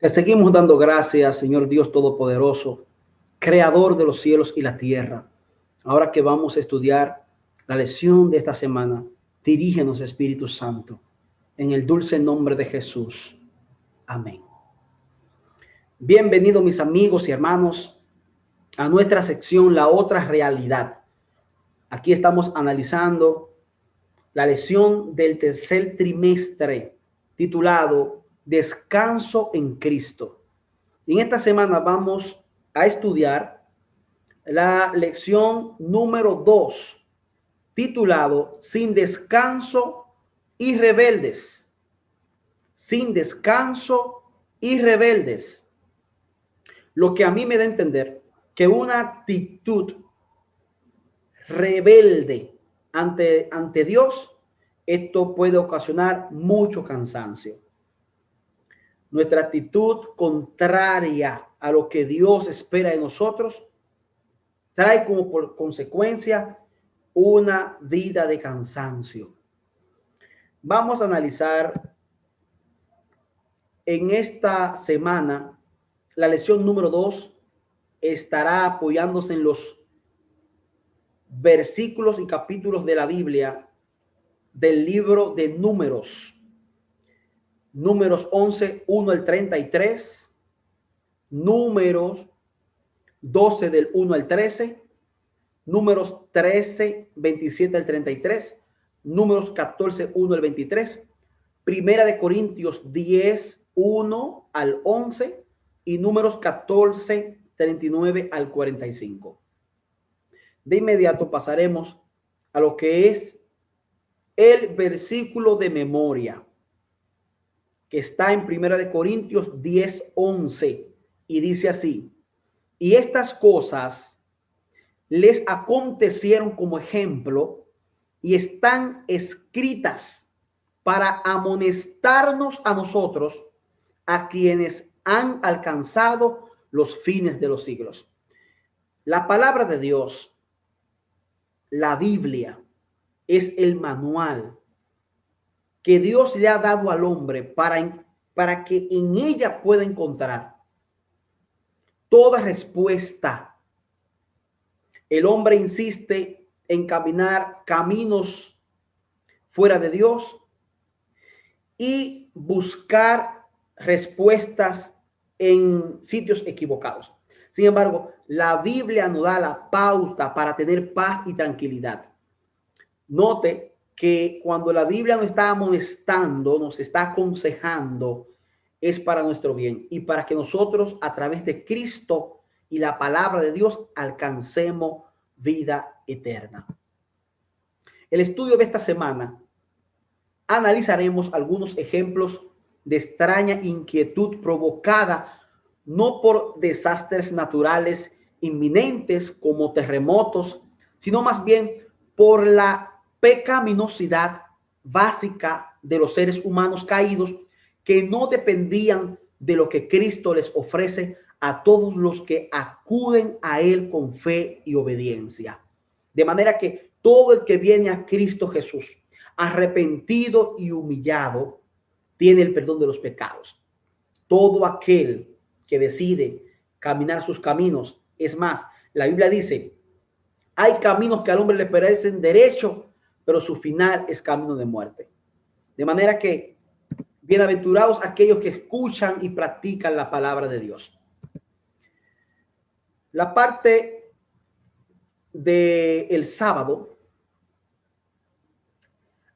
Te seguimos dando gracias, Señor Dios Todopoderoso, Creador de los cielos y la tierra. Ahora que vamos a estudiar la lección de esta semana, dirígenos, Espíritu Santo, en el dulce nombre de Jesús. Amén. Bienvenidos, mis amigos y hermanos, a nuestra sección La Otra Realidad. Aquí estamos analizando la lección del tercer trimestre titulado Descanso en Cristo. Y en esta semana vamos a estudiar la lección número 2, titulado Sin descanso y rebeldes. Sin descanso y rebeldes. Lo que a mí me da a entender que una actitud rebelde ante Dios, esto puede ocasionar mucho cansancio. Nuestra actitud contraria a lo que Dios espera de nosotros trae como por consecuencia una vida de cansancio. Vamos a analizar en esta semana la lección número 2. Estará apoyándose en los versículos y capítulos de la Biblia del libro de Números. Números 11, 1 al 33. Números 12 del 1 al 13. Números 13, 27 al 33. Números 14, 1 al 23. Primera de Corintios 10, 1 al 11. Y Números 14, 39 al 45. De inmediato pasaremos a lo que es el versículo de memoria, que está en Primera de Corintios 10, 11, y dice así: y estas cosas les acontecieron como ejemplo y están escritas para amonestarnos a nosotros, a quienes han alcanzado los fines de los siglos. La palabra de Dios, la Biblia, es el manual que Dios le ha dado al hombre para que en ella pueda encontrar toda respuesta. El hombre insiste en caminar caminos fuera de Dios y buscar respuestas en sitios equivocados. Sin embargo, la Biblia nos da la pauta para tener paz y tranquilidad. Note que cuando la Biblia nos está amonestando, nos está aconsejando, es para nuestro bien y para que nosotros a través de Cristo y la palabra de Dios alcancemos vida eterna. El estudio de esta semana analizaremos algunos ejemplos de extraña inquietud provocada no por desastres naturales inminentes como terremotos, sino más bien por la pecaminosidad básica de los seres humanos caídos que no dependían de lo que Cristo les ofrece a todos los que acuden a Él con fe y obediencia. De manera que todo el que viene a Cristo Jesús arrepentido y humillado tiene el perdón de los pecados. Todo aquel que decide caminar sus caminos, es más, la Biblia dice, hay caminos que al hombre le parecen derecho, pero su final es camino de muerte. De manera que bienaventurados aquellos que escuchan y practican la palabra de Dios. La parte del sábado,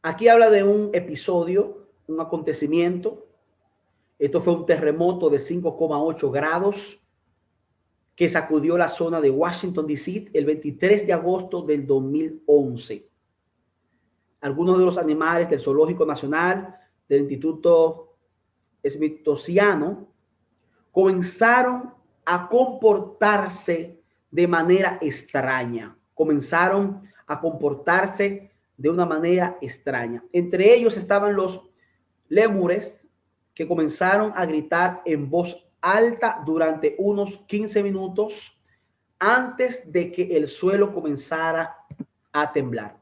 aquí habla de un episodio, un acontecimiento. Esto fue un terremoto de 5,8 grados que sacudió la zona de Washington, D.C. el 23 de agosto del 2011. Algunos de los animales del Zoológico Nacional del Instituto Smithsoniano comenzaron a comportarse de manera extraña. Comenzaron a comportarse de una manera extraña. Entre ellos estaban los lémures, que comenzaron a gritar en voz alta durante unos 15 minutos antes de que el suelo comenzara a temblar.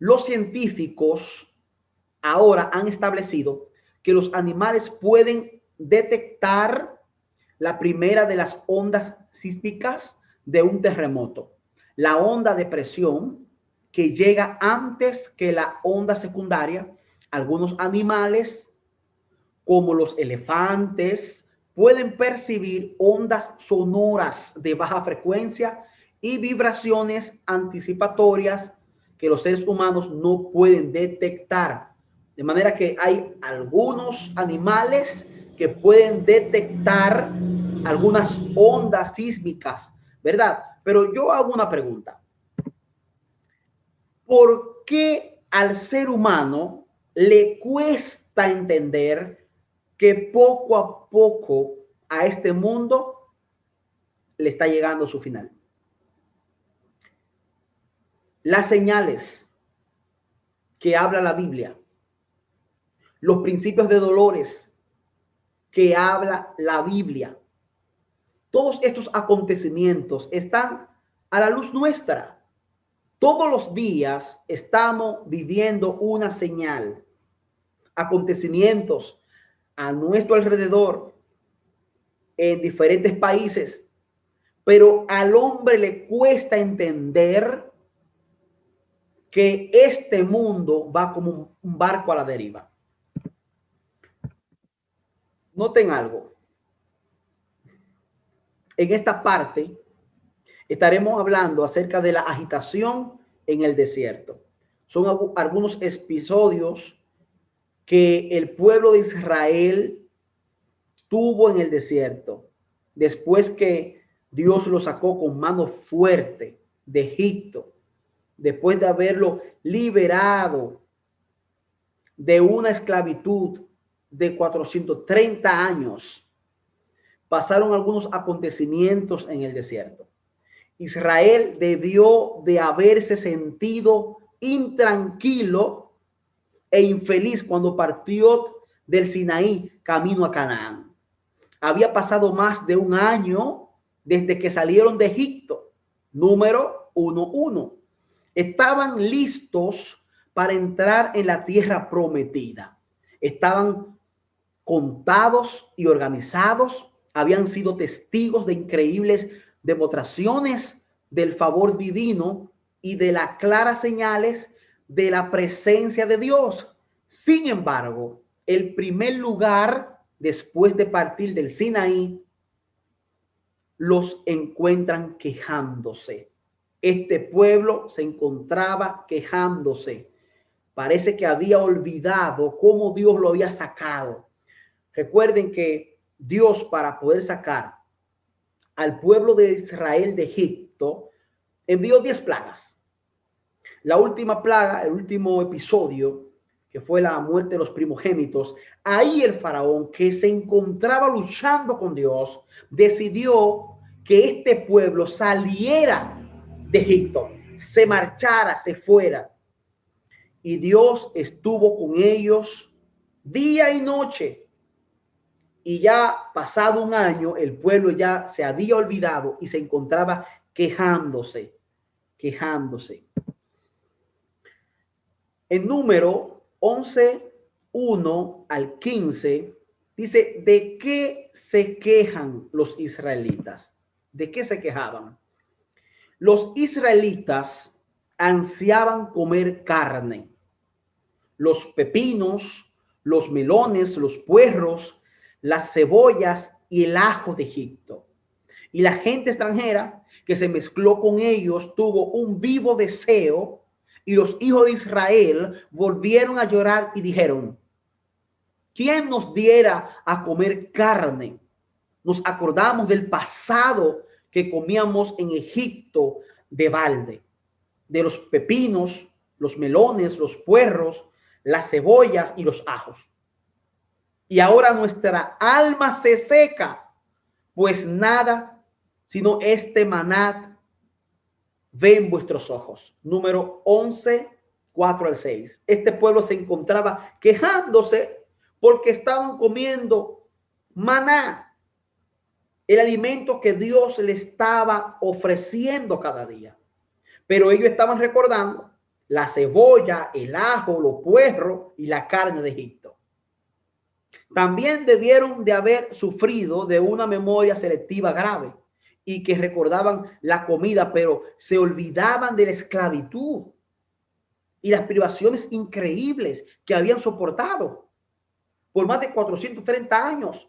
Los científicos ahora han establecido que los animales pueden detectar la primera de las ondas sísmicas de un terremoto, la onda de presión que llega antes que la onda secundaria. Algunos animales, como los elefantes, pueden percibir ondas sonoras de baja frecuencia y vibraciones anticipatorias que los seres humanos no pueden detectar. De manera que hay algunos animales que pueden detectar algunas ondas sísmicas, ¿verdad? Pero yo hago una pregunta. ¿Por qué al ser humano le cuesta entender que poco a poco a este mundo le está llegando su final? Las señales que habla la Biblia, los principios de dolores que habla la Biblia, todos estos acontecimientos están a la luz nuestra. Todos los días estamos viviendo una señal, acontecimientos a nuestro alrededor en diferentes países, pero al hombre le cuesta entender que este mundo va como un barco a la deriva. Noten algo. En esta parte estaremos hablando acerca de la agitación en el desierto. Son algunos episodios que el pueblo de Israel tuvo en el desierto, después que Dios lo sacó con mano fuerte de Egipto, después de haberlo liberado de una esclavitud de 430 años. Pasaron algunos acontecimientos en el desierto. Israel debió de haberse sentido intranquilo e infeliz cuando partió del Sinaí camino a Canaán. Había pasado más de un año desde que salieron de Egipto. Número 1:1. Estaban listos para entrar en la tierra prometida. Estaban contados y organizados. Habían sido testigos de increíbles demostraciones del favor divino y de las claras señales de la presencia de Dios. Sin embargo, el primer lugar después de partir del Sinaí, los encuentran quejándose. Este pueblo se encontraba quejándose. Parece que había olvidado cómo Dios lo había sacado. Recuerden que Dios, para poder sacar al pueblo de Israel de Egipto, envió 10 plagas. La última plaga, el último episodio, que fue la muerte de los primogénitos, ahí el faraón, que se encontraba luchando con Dios, decidió que este pueblo saliera de Egipto, se marchara, se fuera. Y Dios estuvo con ellos día y noche. Y ya pasado un año, el pueblo ya se había olvidado y se encontraba quejándose. En número 11:1 al 15, dice, ¿de qué se quejan los israelitas? ¿De qué se quejaban? Los israelitas ansiaban comer carne. Los pepinos, los melones, los puerros, las cebollas y el ajo de Egipto. Y la gente extranjera que se mezcló con ellos tuvo un vivo deseo, y los hijos de Israel volvieron a llorar y dijeron, ¿quién nos diera a comer carne? Nos acordamos del pasado que comíamos en Egipto de balde, de los pepinos, los melones, los puerros, las cebollas y los ajos. Y ahora nuestra alma se seca, pues nada sino este maná ven vuestros ojos. Número 11:4 al 6. Este pueblo se encontraba quejándose porque estaban comiendo maná, el alimento que Dios le estaba ofreciendo cada día. Pero ellos estaban recordando la cebolla, el ajo, los puerros y la carne de Egipto. También debieron de haber sufrido de una memoria selectiva grave y que recordaban la comida, pero se olvidaban de la esclavitud y las privaciones increíbles que habían soportado por más de 430 años,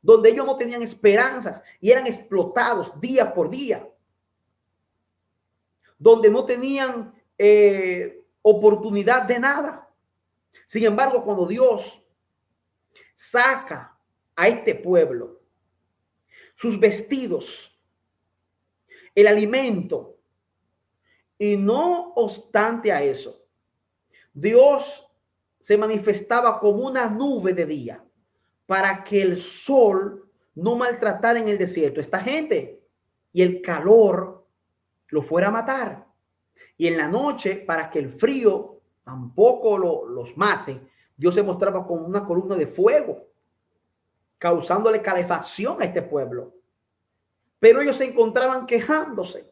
donde ellos no tenían esperanzas y eran explotados día por día, donde no tenían oportunidad de nada. Sin embargo, cuando Dios saca a este pueblo sus vestidos, el alimento, y no obstante a eso, Dios se manifestaba como una nube de día para que el sol no maltratara en el desierto esta gente y el calor lo fuera a matar. Y en la noche, para que el frío tampoco los mate, Dios se mostraba como una columna de fuego, causándole calefacción a este pueblo. Pero ellos se encontraban quejándose.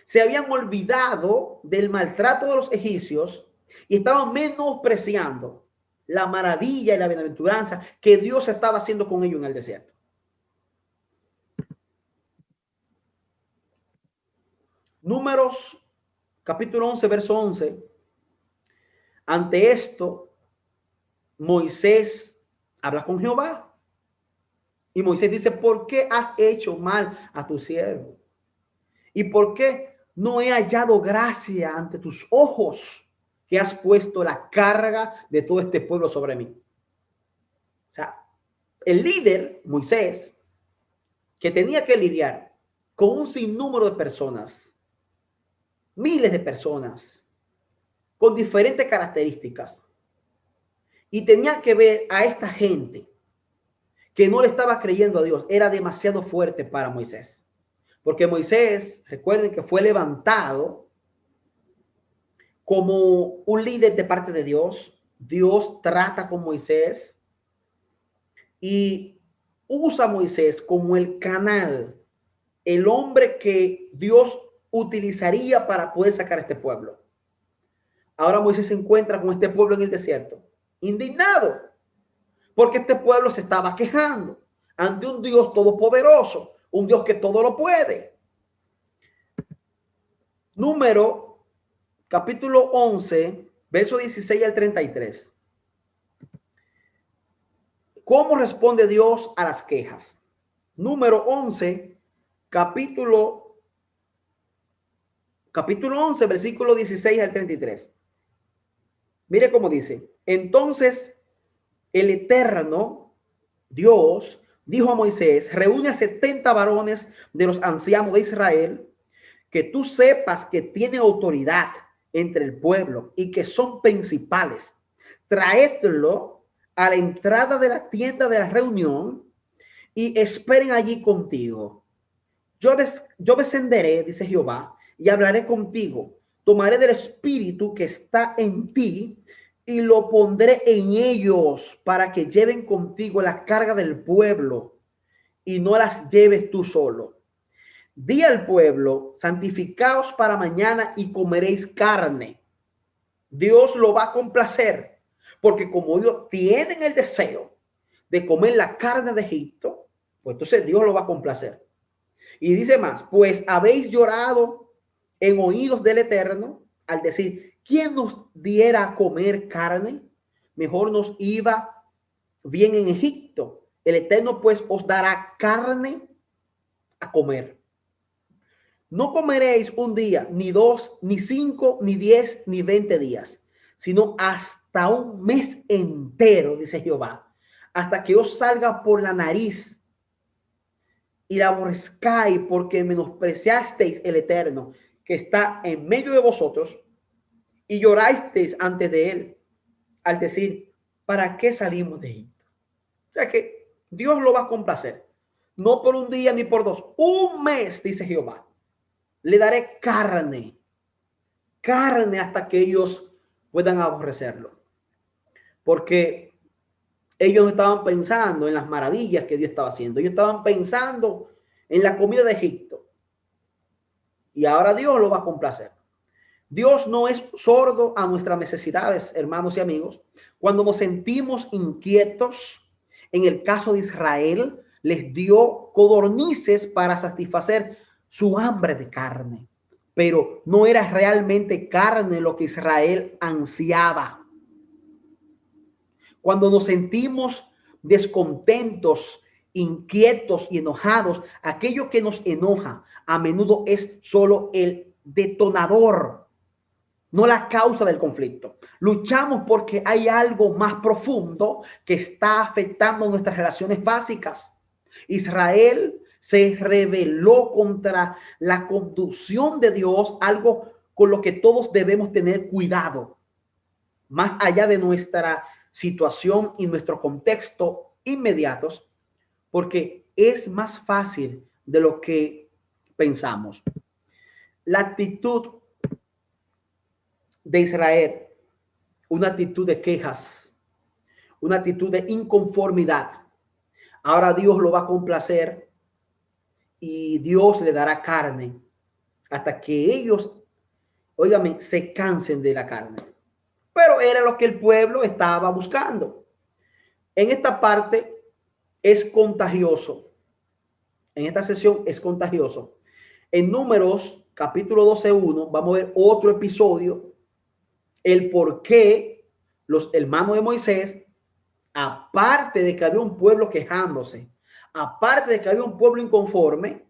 Se habían olvidado del maltrato de los egipcios y estaban menospreciando la maravilla y la bienaventuranza que Dios estaba haciendo con ellos en el desierto. Números, capítulo 11, verso 11. Ante esto, Moisés habla con Jehová. Y Moisés dice, ¿por qué has hecho mal a tu siervo? ¿Y por qué no he hallado gracia ante tus ojos, que has puesto la carga de todo este pueblo sobre mí? O sea, el líder, Moisés, que tenía que lidiar con un sinnúmero de personas, miles de personas, con diferentes características, y tenía que ver a esta gente que no le estaba creyendo a Dios, era demasiado fuerte para Moisés. Porque Moisés, recuerden que fue levantado como un líder de parte de Dios. Dios trata con Moisés y usa a Moisés como el canal, el hombre que Dios utilizaría para poder sacar a este pueblo. Ahora Moisés se encuentra con este pueblo en el desierto, indignado, porque este pueblo se estaba quejando ante un Dios todopoderoso, un Dios que todo lo puede. Número, capítulo 11, verso 16 al 33. ¿Cómo responde Dios a las quejas? Número 11, capítulo 11, versículo 16 al 33. Mire cómo dice. Entonces, el Eterno, Dios, dijo a Moisés, reúne a 70 varones de los ancianos de Israel, que tú sepas que tiene autoridad entre el pueblo y que son principales. Traedlo a la entrada de la tienda de la reunión y esperen allí contigo. Yo descenderé, dice Jehová, y hablaré contigo. Tomaré del espíritu que está en ti y lo pondré en ellos para que lleven contigo la carga del pueblo y no las lleves tú solo. Di al pueblo, santificaos para mañana y comeréis carne. Dios lo va a complacer, porque como Dios tienen el deseo de comer la carne de Egipto, pues entonces Dios lo va a complacer. Y dice más, pues habéis llorado en oídos del Eterno al decir, ¿quién nos diera a comer carne? Mejor nos iba bien en Egipto. El Eterno pues os dará carne a comer. No comeréis un día, ni dos, ni 5, ni 10, ni 20 días, sino hasta un mes entero, dice Jehová, hasta que os salga por la nariz y la aborrezcáis, porque menospreciasteis el Eterno que está en medio de vosotros y llorasteis antes de él al decir, ¿para qué salimos de Egipto? O sea que Dios lo va a complacer, no por un día ni por dos, un mes, dice Jehová. Le daré carne hasta que ellos puedan aborrecerlo. Porque ellos estaban pensando en las maravillas que Dios estaba haciendo. Ellos estaban pensando en la comida de Egipto. Y ahora Dios lo va a complacer. Dios no es sordo a nuestras necesidades, hermanos y amigos. Cuando nos sentimos inquietos, en el caso de Israel, les dio codornices para satisfacer su hambre de carne, pero no era realmente carne lo que Israel ansiaba. Cuando nos sentimos descontentos, inquietos y enojados, aquello que nos enoja a menudo es solo el detonador, no la causa del conflicto. Luchamos porque hay algo más profundo que está afectando nuestras relaciones básicas. Israel se rebeló contra la conducción de Dios, algo con lo que todos debemos tener cuidado, más allá de nuestra situación y nuestro contexto inmediatos, porque es más fácil de lo que pensamos. La actitud de Israel, una actitud de quejas, una actitud de inconformidad. Ahora Dios lo va a complacer y Dios le dará carne hasta que ellos, óigame, se cansen de la carne. Pero era lo que el pueblo estaba buscando. En esta parte es contagioso. En esta sesión es contagioso. En Números, capítulo 12:1, vamos a ver otro episodio, el por qué los hermanos de Moisés, aparte de que había un pueblo quejándose, aparte de que había un pueblo inconforme,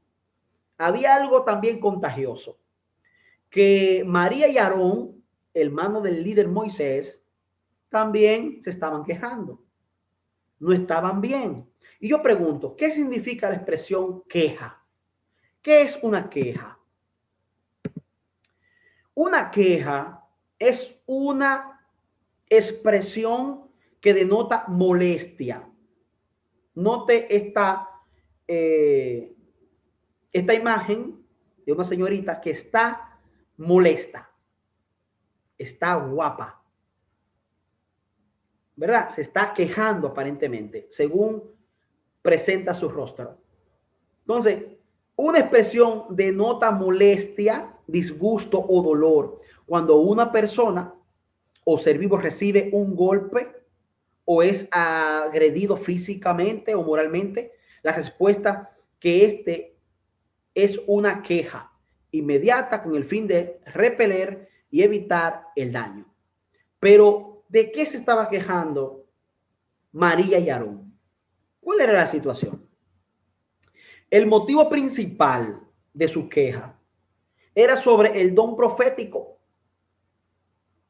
había algo también contagioso, que María y Aarón, hermano del líder Moisés, también se estaban quejando. No estaban bien. Y yo pregunto, ¿qué significa la expresión queja? ¿Qué es una queja? Una queja es una expresión que denota molestia. Note esta imagen de una señorita que está molesta, está guapa, ¿verdad? Se está quejando aparentemente, según presenta su rostro. Entonces, una expresión denota molestia, disgusto o dolor. Cuando una persona o ser vivo recibe un golpe o es agredido físicamente o moralmente, la respuesta que este es una queja inmediata con el fin de repeler y evitar el daño. Pero, ¿de qué se estaba quejando María y Aarón? ¿Cuál era la situación? El motivo principal de su queja era sobre el don profético.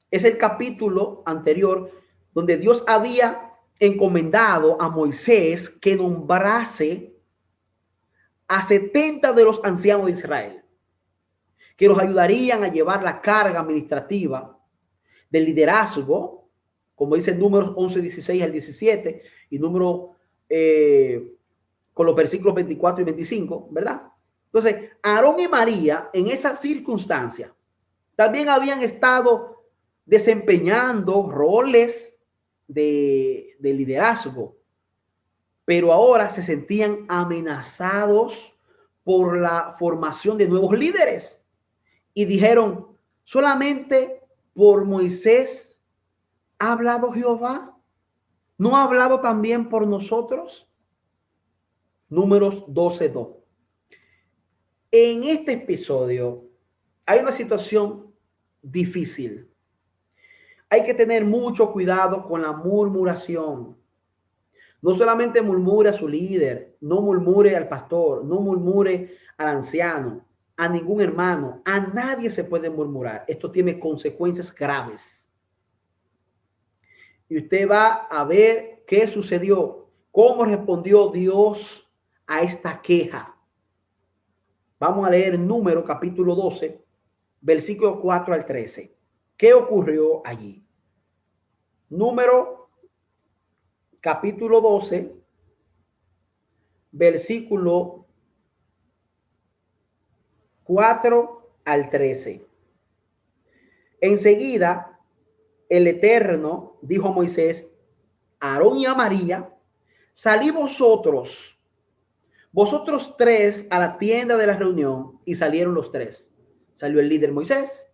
Es el capítulo anterior donde Dios había encomendado a Moisés que nombrase a 70 de los ancianos de Israel, que los ayudarían a llevar la carga administrativa del liderazgo, como dice Números 11, 16 al 17 y número con los versículos 24 y 25, ¿verdad? Entonces, Aarón y María en esa circunstancia también habían estado desempeñando roles de liderazgo, pero ahora se sentían amenazados por la formación de nuevos líderes y dijeron, solamente por Moisés ha hablado Jehová, ¿no ha hablado también por nosotros? Números 12:2. En este episodio hay una situación difícil. Hay que tener mucho cuidado con la murmuración. No solamente murmure a su líder, no murmure al pastor, no murmure al anciano, a ningún hermano, a nadie se puede murmurar. Esto tiene consecuencias graves. Y usted va a ver qué sucedió, cómo respondió Dios a esta queja. Vamos a leer Número capítulo 12, versículo 4 al 13. ¿Qué ocurrió allí? Número capítulo 12, versículo 4 al 13. Enseguida, el Eterno dijo a Moisés, a Aarón y a María, salí vosotros tres a la tienda de la reunión, y salieron los tres. Salió el líder Moisés,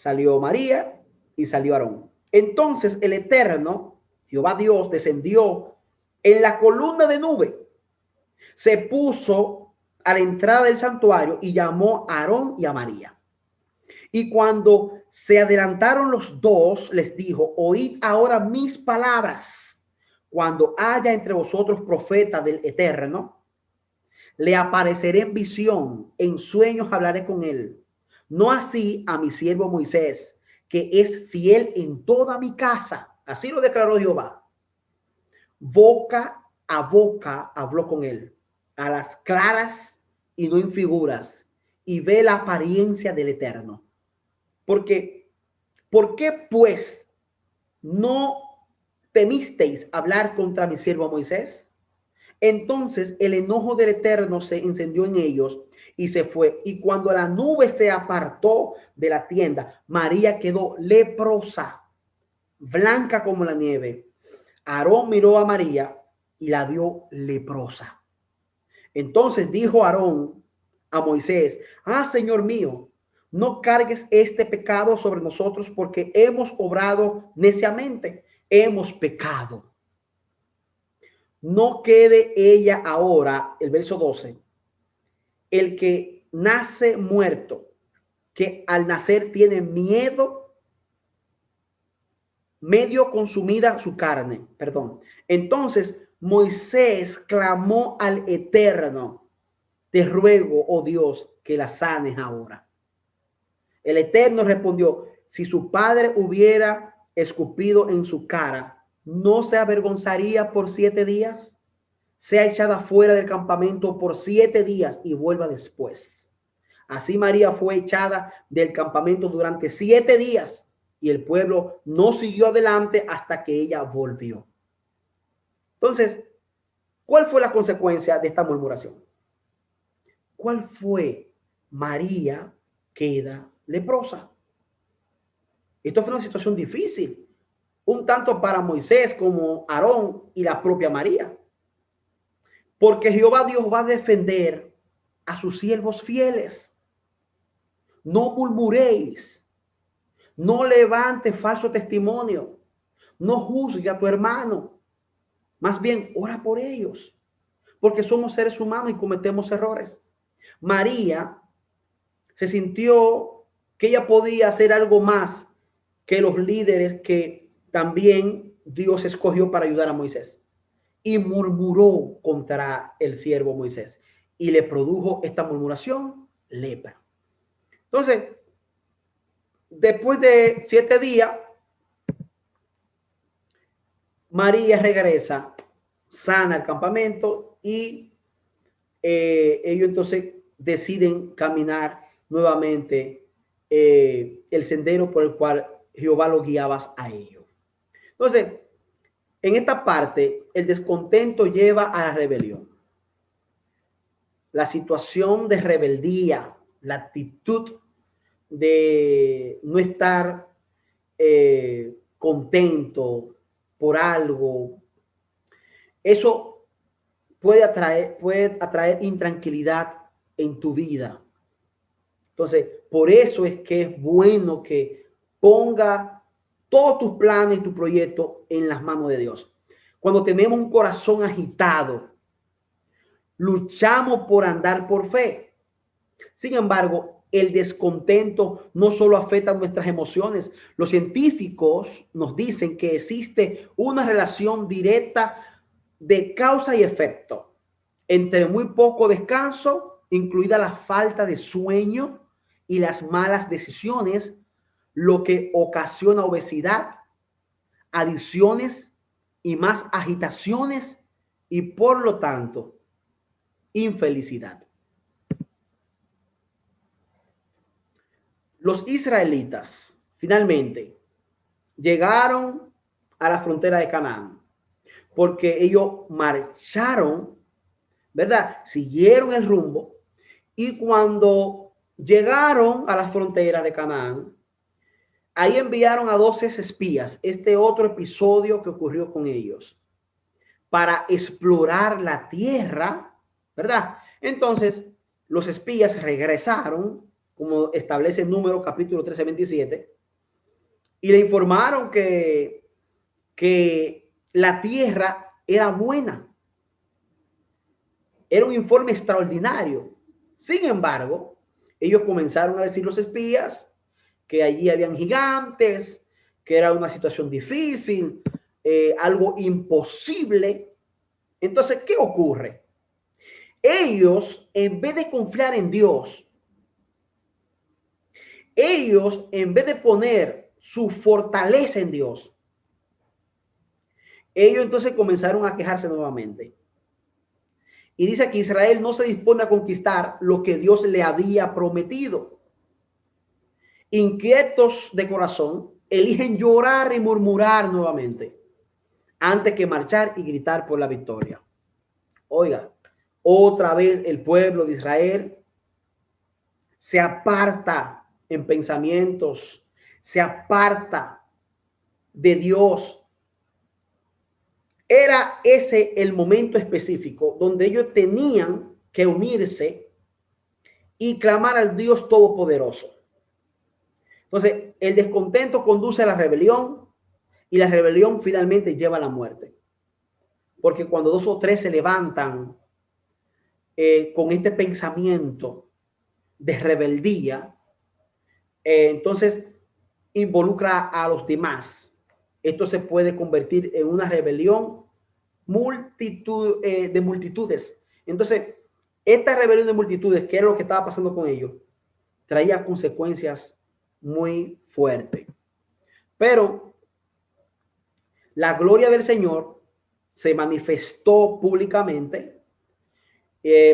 salió María y salió Aarón. Entonces el Eterno, Jehová Dios, descendió en la columna de nube, se puso a la entrada del santuario y llamó a Aarón y a María. Y cuando se adelantaron los dos, les dijo: oíd ahora mis palabras. Cuando haya entre vosotros profeta del Eterno, le apareceré en visión, en sueños hablaré con él. No así a mi siervo Moisés, que es fiel en toda mi casa. Así lo declaró Jehová. Boca a boca habló con él, a las claras y no en figuras, y ve la apariencia del Eterno. Porque, ¿por qué pues no temisteis hablar contra mi siervo Moisés? Entonces el enojo del Eterno se encendió en ellos y se fue. Y cuando la nube se apartó de la tienda, María quedó leprosa, blanca como la nieve. Aarón miró a María y la vio leprosa. Entonces dijo Aarón a Moisés: Señor mío, no cargues este pecado sobre nosotros, porque hemos obrado neciamente, hemos pecado. No quede ella ahora, el verso 12, el que nace muerto, que al nacer tiene miedo, medio consumida su carne, perdón. Entonces Moisés clamó al Eterno: te ruego, oh Dios, que la sanes ahora. El Eterno respondió: si su padre hubiera escupido en su cara, ¿no se avergonzaría por 7 días? Sea echada fuera del campamento por 7 días y vuelva después. Así María fue echada del campamento durante 7 días y el pueblo no siguió adelante hasta que ella volvió. Entonces, ¿cuál fue la consecuencia de esta murmuración? ¿Cuál fue? María queda leprosa. Esto fue una situación difícil, un tanto para Moisés como Aarón y la propia María. Porque Jehová Dios va a defender a sus siervos fieles. No murmuréis, no levante falso testimonio, no juzgue a tu hermano. Más bien, ora por ellos, porque somos seres humanos y cometemos errores. María se sintió que ella podía hacer algo más que los líderes que también Dios escogió para ayudar a Moisés. Y murmuró contra el siervo Moisés. Y le produjo esta murmuración lepra. Entonces, después de 7 días, María regresa sana al campamento y ellos entonces deciden caminar nuevamente el sendero por el cual Jehová los guiaba a ellos. Entonces, en esta parte, el descontento lleva a la rebelión. La situación de rebeldía, la actitud de no estar contento por algo, eso puede atraer intranquilidad en tu vida. Entonces, por eso es que es bueno que ponga todos tus planes y tu proyecto en las manos de Dios. Cuando tenemos un corazón agitado, luchamos por andar por fe. Sin embargo, el descontento no solo afecta nuestras emociones. Los científicos nos dicen que existe una relación directa de causa y efecto entre muy poco descanso, incluida la falta de sueño, y las malas decisiones, lo que ocasiona obesidad, adicciones y más agitaciones y por lo tanto infelicidad. Los israelitas finalmente llegaron a la frontera de Canaán porque ellos marcharon, ¿verdad? Siguieron el rumbo y cuando llegaron a la frontera de Canaán, ahí enviaron a 12 espías, este otro episodio que ocurrió con ellos, para explorar la tierra, ¿verdad? Entonces, los espías regresaron como establece el Número capítulo 13, 27, y le informaron que la tierra era buena. Era un informe extraordinario. Sin embargo, ellos comenzaron a decir, los espías, que allí habían gigantes, que era una situación difícil, algo imposible. Entonces, ¿qué ocurre? Ellos, en vez de confiar en Dios, ellos, en vez de poner su fortaleza en Dios, ellos entonces comenzaron a quejarse nuevamente. Y dice que Israel no se dispone a conquistar lo que Dios le había prometido. Inquietos de corazón, eligen llorar y murmurar nuevamente antes que marchar y gritar por la victoria. Oiga, otra vez el pueblo de Israel se aparta en pensamientos, se aparta de Dios. Era ese el momento específico donde ellos tenían que unirse y clamar al Dios Todopoderoso. Entonces, el descontento conduce a la rebelión y la rebelión finalmente lleva a la muerte. Porque cuando dos o tres se levantan con este pensamiento de rebeldía, entonces involucra a los demás. Esto se puede convertir en una rebelión de multitudes. Entonces, esta rebelión de multitudes, que era lo que estaba pasando con ellos, traía consecuencias muy fuertes. Pero la gloria del Señor se manifestó públicamente.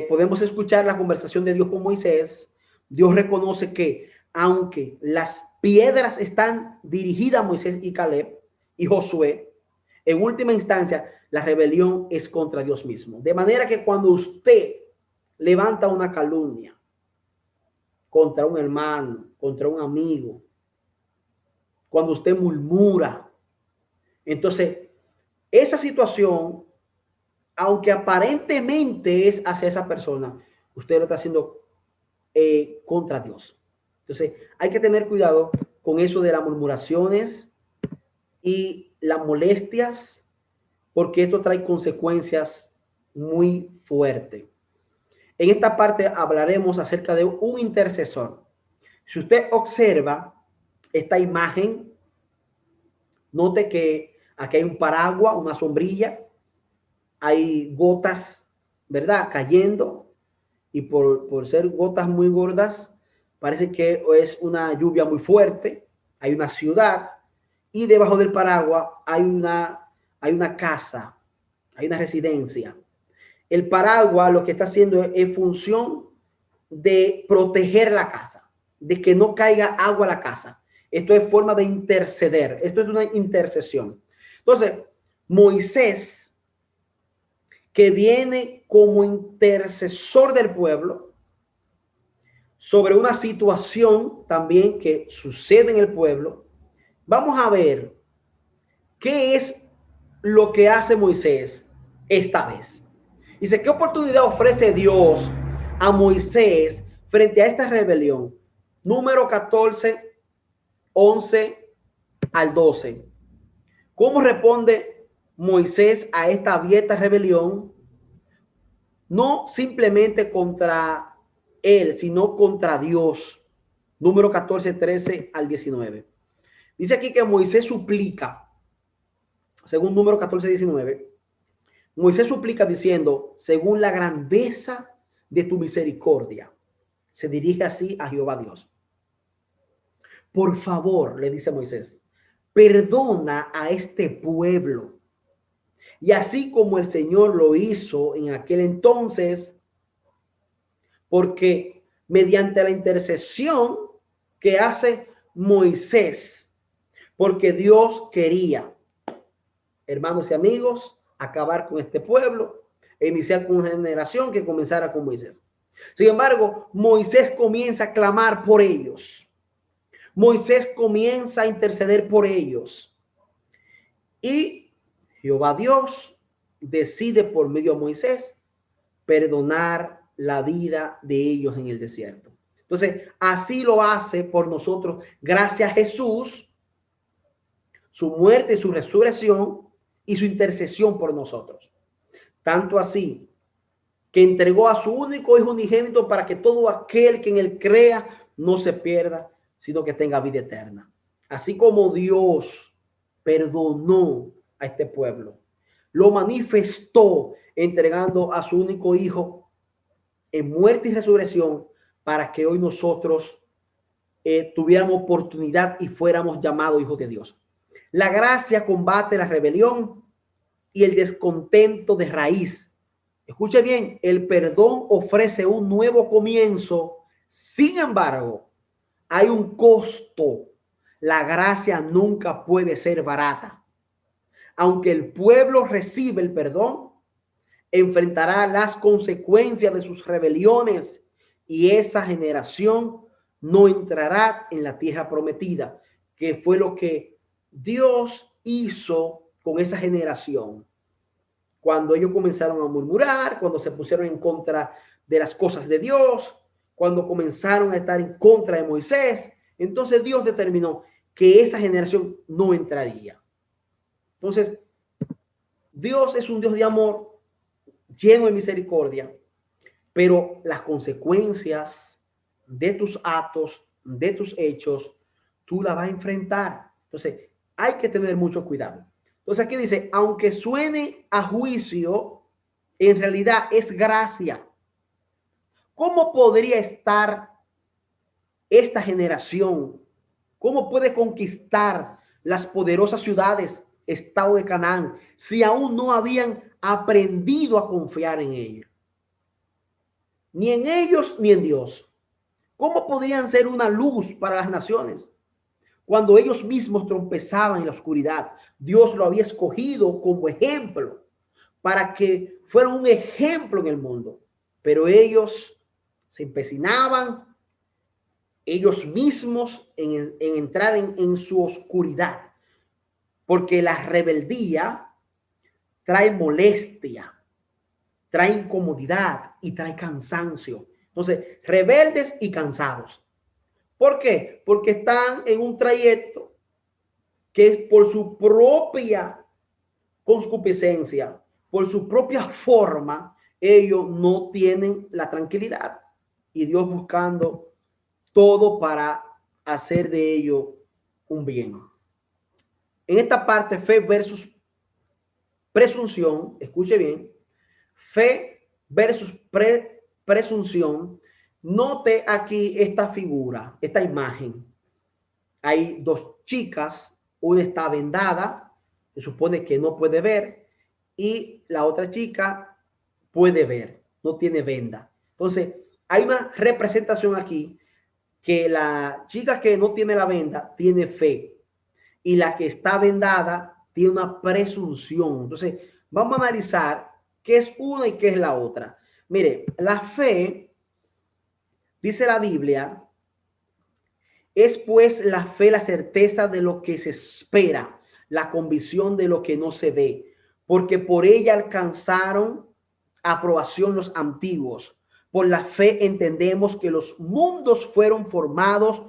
Podemos escuchar la conversación de Dios con Moisés. Dios reconoce que aunque las piedras están dirigidas a Moisés y Caleb y Josué, en última instancia la rebelión es contra Dios mismo. De manera que cuando usted levanta una calumnia contra un hermano, contra un amigo, cuando usted murmura, entonces esa situación, aunque aparentemente es hacia esa persona, usted lo está haciendo contra Dios. Entonces hay que tener cuidado con eso de las murmuraciones y las molestias, porque esto trae consecuencias muy fuertes. En esta parte hablaremos acerca de un intercesor. Si usted observa esta imagen, note que aquí hay un paraguas, una sombrilla, hay gotas, ¿verdad?, cayendo, y por ser gotas muy gordas, parece que es una lluvia muy fuerte. Hay una ciudad y debajo del paraguas hay una casa, hay una residencia. El paraguas lo que está haciendo es función de proteger la casa, de que no caiga agua a la casa. Esto es forma de interceder. Esto es una intercesión. Entonces, Moisés, que viene como intercesor del pueblo sobre una situación también que sucede en el pueblo, vamos a ver qué es lo que hace Moisés esta vez. Dice, ¿qué oportunidad ofrece Dios a Moisés frente a esta rebelión? Número 14, 11 al 12. ¿Cómo responde Moisés a esta abierta rebelión? No simplemente contra él, sino contra Dios. Número 14, 13 al 19. Dice aquí que Moisés suplica, según número 14, 19. Moisés suplica diciendo, según la grandeza de tu misericordia. Se dirige así a Jehová Dios. Por favor, le dice Moisés, perdona a este pueblo. Y así como el Señor lo hizo en aquel entonces, porque mediante la intercesión que hace Moisés, porque Dios quería, hermanos y amigos, acabar con este pueblo e iniciar con una generación que comenzara con Moisés. Sin embargo, Moisés comienza a clamar por ellos. Moisés comienza a interceder por ellos. Y Jehová Dios decide por medio de Moisés perdonar la vida de ellos en el desierto. Entonces, así lo hace por nosotros, gracias a Jesús, su muerte y su resurrección y su intercesión por nosotros. Tanto así que entregó a su único Hijo unigénito para que todo aquel que en él crea no se pierda, sino que tenga vida eterna. Así como Dios perdonó a este pueblo, lo manifestó entregando a su único Hijo en muerte y resurrección para que hoy nosotros tuviéramos oportunidad y fuéramos llamados hijos de Dios. La gracia combate la rebelión y el descontento de raíz. Escuche bien, el perdón ofrece un nuevo comienzo. Sin embargo, hay un costo. La gracia nunca puede ser barata. Aunque el pueblo recibe el perdón, enfrentará las consecuencias de sus rebeliones y esa generación no entrará en la tierra prometida, que fue lo que Dios hizo con esa generación. Cuando ellos comenzaron a murmurar, cuando se pusieron en contra de las cosas de Dios, cuando comenzaron a estar en contra de Moisés, entonces Dios determinó que esa generación no entraría. Entonces, Dios es un Dios de amor, lleno de misericordia, pero las consecuencias de tus actos, de tus hechos, tú la vas a enfrentar. Entonces, hay que tener mucho cuidado. Entonces aquí dice, aunque suene a juicio, en realidad es gracia. ¿Cómo podría estar esta generación? ¿Cómo puede conquistar las poderosas ciudades, estado de Canaán, si aún no habían aprendido a confiar en ella? Ni en ellos ni en Dios. ¿Cómo podrían ser una luz para las naciones cuando ellos mismos tropezaban en la oscuridad? Dios lo había escogido como ejemplo para que fuera un ejemplo en el mundo, pero ellos se empecinaban ellos mismos en entrar en su oscuridad, porque la rebeldía trae molestia, trae incomodidad y trae cansancio. Entonces, rebeldes y cansados. ¿Por qué? Porque están en un trayecto que es por su propia concupiscencia, por su propia forma, ellos no tienen la tranquilidad. Y Dios buscando todo para hacer de ello un bien. En esta parte, fe versus presunción, escuche bien, fe versus presunción. Note aquí esta figura, esta imagen. Hay dos chicas, una está vendada, se supone que no puede ver, y la otra chica puede ver, no tiene venda. Entonces, hay una representación aquí que la chica que no tiene la venda tiene fe y la que está vendada tiene una presunción. Entonces, vamos a analizar qué es una y qué es la otra. Mire, la fe, dice la Biblia, es pues la fe, la certeza de lo que se espera, la convicción de lo que no se ve, porque por ella alcanzaron aprobación los antiguos. Por la fe entendemos que los mundos fueron formados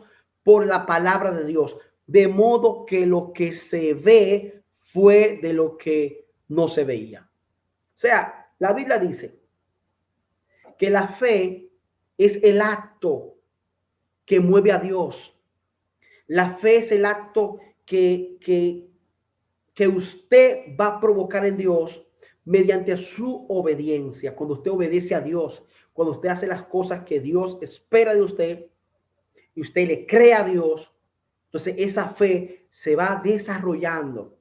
por la palabra de Dios, de modo que lo que se ve fue de lo que no se veía. O sea, la Biblia dice que la fe es el acto que mueve a Dios. La fe es el acto que usted va a provocar en Dios mediante su obediencia. Cuando usted obedece a Dios, cuando usted hace las cosas que Dios espera de usted y usted le cree a Dios, entonces esa fe se va desarrollando.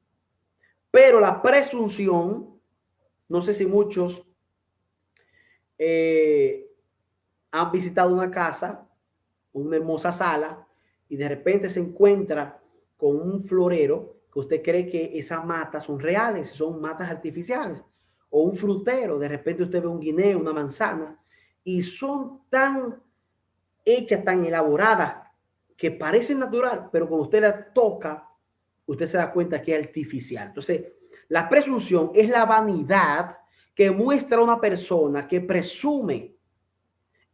Pero la presunción, no sé si muchos han visitado una casa, una hermosa sala, y de repente se encuentra con un florero que usted cree que esas matas son reales, son matas artificiales, o un frutero, de repente usted ve un guineo, una manzana, y son tan hechas, tan elaboradas, que parecen natural, pero cuando usted la toca, usted se da cuenta que es artificial. Entonces, la presunción es la vanidad que muestra una persona que presume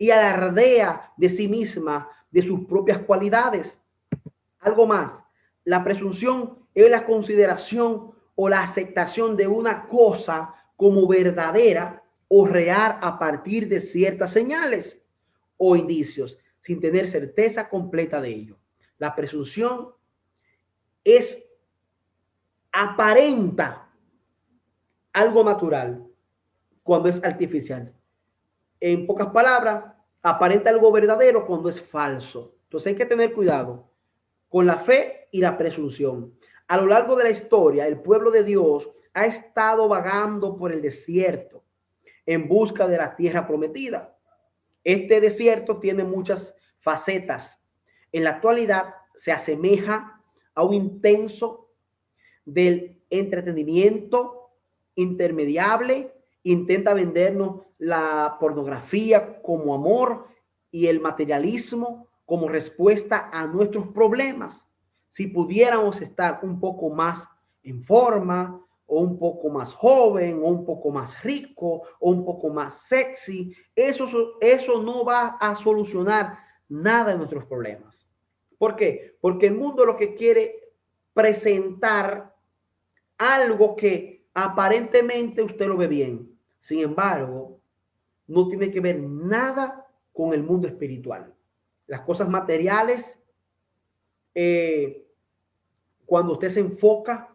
y alardea de sí misma, de sus propias cualidades. Algo más, la presunción es la consideración o la aceptación de una cosa como verdadera o real a partir de ciertas señales o indicios, sin tener certeza completa de ello. La presunción es aparenta algo natural cuando es artificial. En pocas palabras, aparenta algo verdadero cuando es falso. Entonces hay que tener cuidado con la fe y la presunción. A lo largo de la historia, el pueblo de Dios ha estado vagando por el desierto en busca de la tierra prometida. Este desierto tiene muchas facetas. En la actualidad se asemeja a un intenso del entretenimiento intermediable, intenta vendernos la pornografía como amor y el materialismo como respuesta a nuestros problemas. Si pudiéramos estar un poco más en forma, o un poco más joven, o un poco más rico, o un poco más sexy, eso no va a solucionar nada de nuestros problemas. ¿Por qué? Porque el mundo lo que quiere presentar algo que aparentemente usted lo ve bien. Sin embargo, no tiene que ver nada con el mundo espiritual. Las cosas materiales, cuando usted se enfoca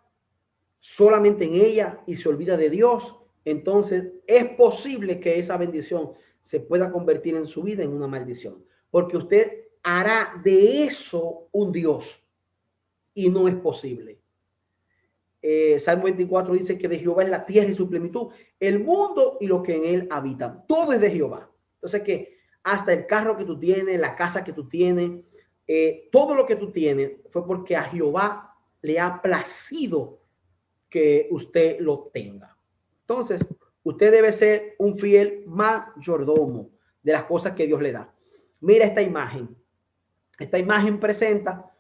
solamente en ella y se olvida de Dios, entonces es posible que esa bendición se pueda convertir en su vida en una maldición, porque usted hará de eso un Dios y no es posible. Salmo 24 dice que de Jehová es la tierra y su plenitud, el mundo y lo que en él habitan. Todo es de Jehová. Entonces que hasta el carro que tú tienes, la casa que tú tienes, todo lo que tú tienes fue porque a Jehová le ha placido que usted lo tenga. Entonces, usted debe ser un fiel mayordomo de las cosas que Dios le da. Mira esta imagen. Esta imagen presenta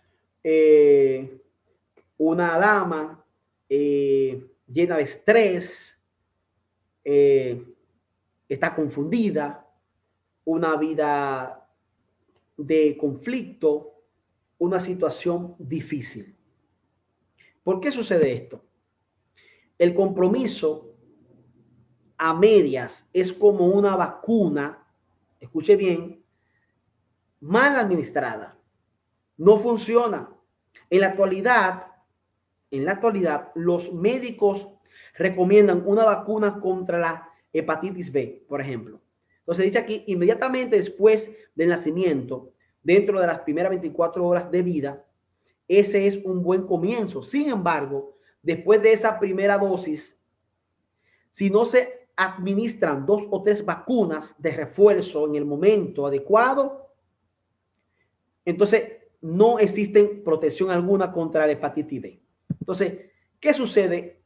una dama llena de estrés, está confundida, una vida de conflicto, una situación difícil. ¿Por qué sucede esto? El compromiso a medias es como una vacuna, escuche bien, mal administrada. No funciona. En la actualidad, los médicos recomiendan una vacuna contra la hepatitis B, por ejemplo. Entonces dice aquí, inmediatamente después del nacimiento, dentro de las primeras 24 horas de vida, ese es un buen comienzo. Sin embargo, después de esa primera dosis, si no se administran 2 o 3 vacunas de refuerzo en el momento adecuado, entonces no existe protección alguna contra la hepatitis B. Entonces, ¿qué sucede?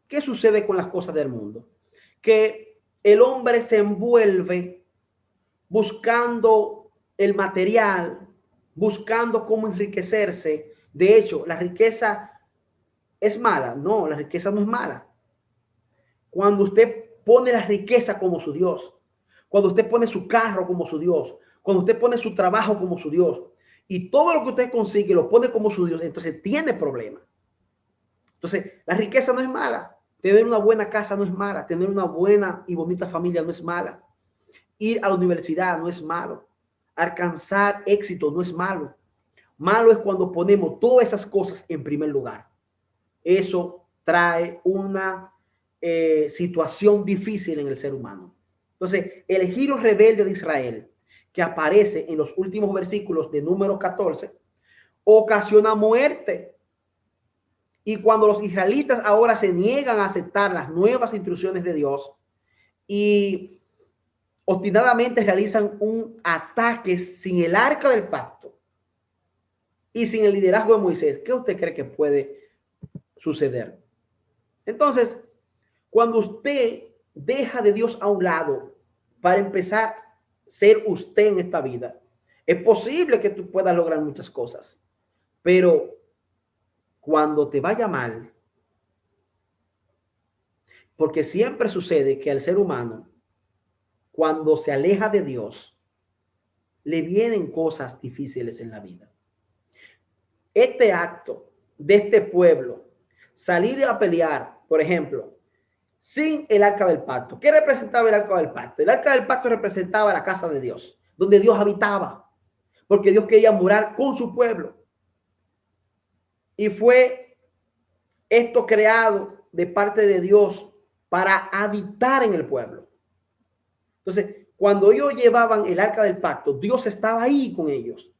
¿Qué sucede con las cosas del mundo? Que el hombre se envuelve buscando el material, buscando cómo enriquecerse. De hecho, la riqueza es mala. No, la riqueza no es mala. Cuando usted pone la riqueza como su Dios, cuando usted pone su carro como su Dios, cuando usted pone su trabajo como su Dios, y todo lo que usted consigue lo pone como su Dios, entonces tiene problemas. Entonces, la riqueza no es mala. Tener una buena casa no es mala. Tener una buena y bonita familia no es mala. Ir a la universidad no es malo. Alcanzar éxito no es malo. Malo es cuando ponemos todas esas cosas en primer lugar. Eso trae una situación difícil en el ser humano. Entonces, el giro rebelde de Israel, que aparece en los últimos versículos de Número 14, ocasiona muerte. Y cuando los israelitas ahora se niegan a aceptar las nuevas instrucciones de Dios y obstinadamente realizan un ataque sin el arca del pacto y sin el liderazgo de Moisés, ¿qué usted cree que puede suceder? Entonces, cuando usted deja de Dios a un lado para empezar a ser usted en esta vida, es posible que tú puedas lograr muchas cosas, pero cuando te vaya mal, porque siempre sucede que al ser humano, cuando se aleja de Dios, le vienen cosas difíciles en la vida. Este acto de este pueblo, salir a pelear, por ejemplo, sin el arca del pacto. ¿Qué representaba el arca del pacto? El arca del pacto representaba la casa de Dios, donde Dios habitaba, porque Dios quería morar con su pueblo. Y fue esto creado de parte de Dios para habitar en el pueblo. Entonces, cuando ellos llevaban el arca del pacto, Dios estaba ahí con ellos.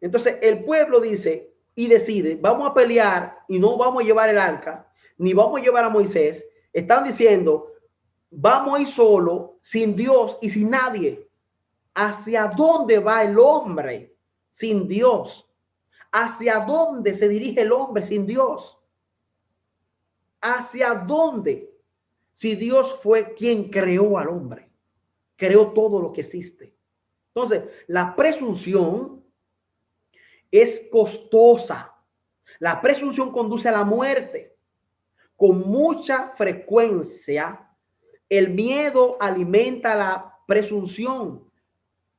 Entonces, el pueblo dice y decide, vamos a pelear y no vamos a llevar el arca, ni vamos a llevar a Moisés. Están diciendo, vamos a ir solo, sin Dios y sin nadie. ¿Hacia dónde va el hombre sin Dios? ¿Hacia dónde se dirige el hombre sin Dios? ¿Hacia dónde? Si Dios fue quien creó al hombre, creó todo lo que existe. Entonces, la presunción es costosa. La presunción conduce a la muerte. Con mucha frecuencia, el miedo alimenta la presunción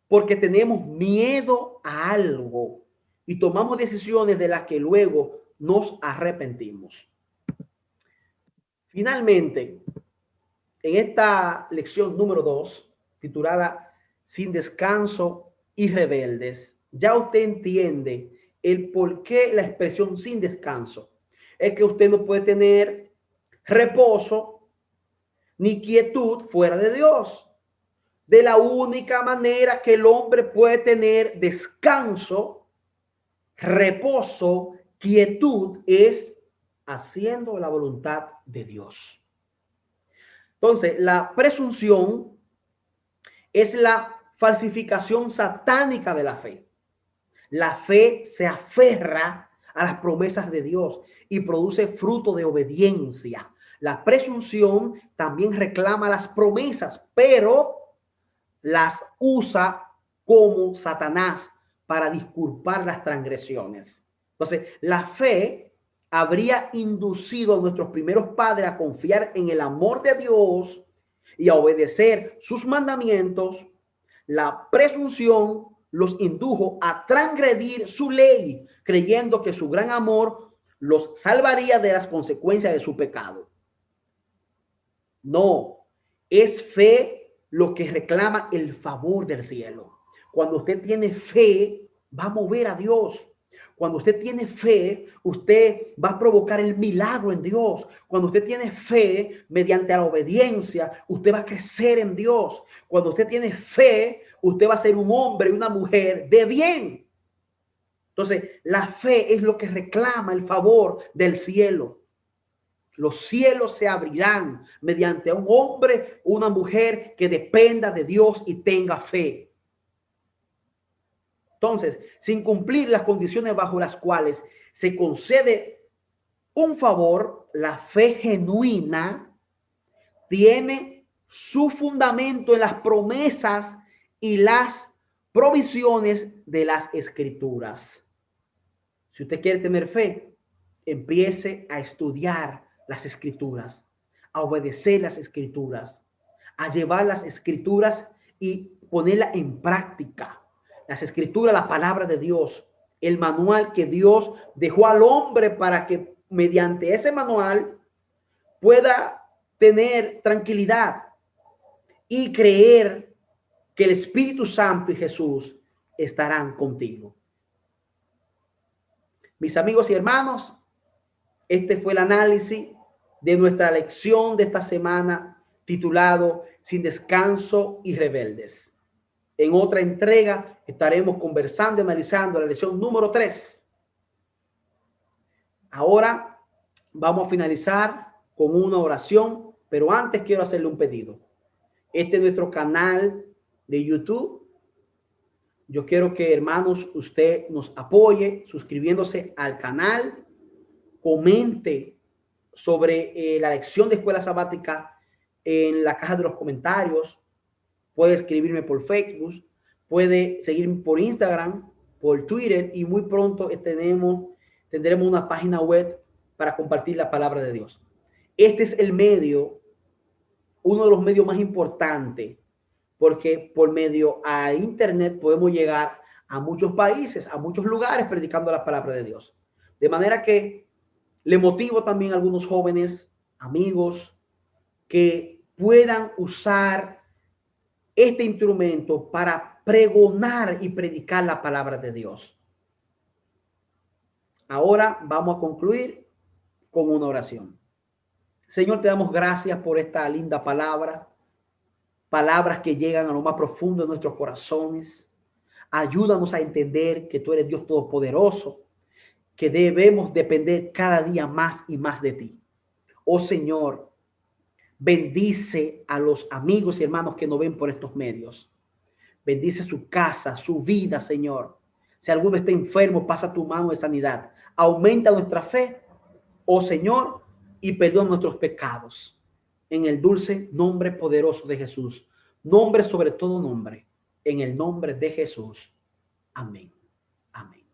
porque tenemos miedo a algo y tomamos decisiones de las que luego nos arrepentimos. Finalmente, en esta lección número 2, titulada Sin descanso y rebeldes, ya usted entiende el por qué la expresión sin descanso. Es que usted no puede tener reposo ni quietud fuera de Dios. De la única manera que el hombre puede tener descanso, reposo, quietud, es haciendo la voluntad de Dios. Entonces, la presunción es la falsificación satánica de la fe. La fe se aferra a las promesas de Dios y produce fruto de obediencia. La presunción también reclama las promesas, pero las usa como Satanás para disculpar las transgresiones. Entonces, la fe habría inducido a nuestros primeros padres a confiar en el amor de Dios y a obedecer sus mandamientos. La presunción los indujo a transgredir su ley, creyendo que su gran amor los salvaría de las consecuencias de su pecado. No, es fe lo que reclama el favor del cielo. Cuando usted tiene fe, va a mover a Dios. Cuando usted tiene fe, usted va a provocar el milagro en Dios. Cuando usted tiene fe, mediante la obediencia, usted va a crecer en Dios. Cuando usted tiene fe, usted va a ser un hombre y una mujer de bien. Entonces, la fe es lo que reclama el favor del cielo. Los cielos se abrirán mediante un hombre o una mujer que dependa de Dios y tenga fe. Entonces, sin cumplir las condiciones bajo las cuales se concede un favor, la fe genuina tiene su fundamento en las promesas y las provisiones de las Escrituras. Si usted quiere tener fe, empiece a estudiar las Escrituras, a obedecer las Escrituras, a llevar las Escrituras y ponerla en práctica. Las Escrituras, la palabra de Dios, el manual que Dios dejó al hombre para que mediante ese manual pueda tener tranquilidad y creer que el Espíritu Santo y Jesús estarán contigo. Mis amigos y hermanos, este fue el análisis de nuestra lección de esta semana titulado Sin descanso y rebeldes. En otra entrega estaremos conversando y analizando la lección número 3. Ahora vamos a finalizar con una oración, pero antes quiero hacerle un pedido. Este es nuestro canal de YouTube. Yo quiero que, hermanos, usted nos apoye suscribiéndose al canal, comente sobre la lección de escuela sabática en la caja de los comentarios. Puede escribirme por Facebook, puede seguirme por Instagram, por Twitter y muy pronto tendremos una página web para compartir la palabra de Dios. Este es el medio, uno de los medios más importantes porque por medio a internet podemos llegar a muchos países, a muchos lugares predicando la palabra de Dios. De manera que le motivo también a algunos jóvenes, amigos, que puedan usar este instrumento para pregonar y predicar la palabra de Dios. Ahora vamos a concluir con una oración. Señor, te damos gracias por esta linda palabra, palabras que llegan a lo más profundo de nuestros corazones. Ayúdanos a entender que tú eres Dios todopoderoso, que debemos depender cada día más y más de ti. Oh Señor, bendice a los amigos y hermanos que nos ven por estos medios. Bendice su casa, su vida, Señor. Si alguno está enfermo, pasa tu mano de sanidad. Aumenta nuestra fe, oh Señor, y perdona nuestros pecados. En el dulce nombre poderoso de Jesús. Nombre sobre todo nombre. En el nombre de Jesús. Amén. Amén.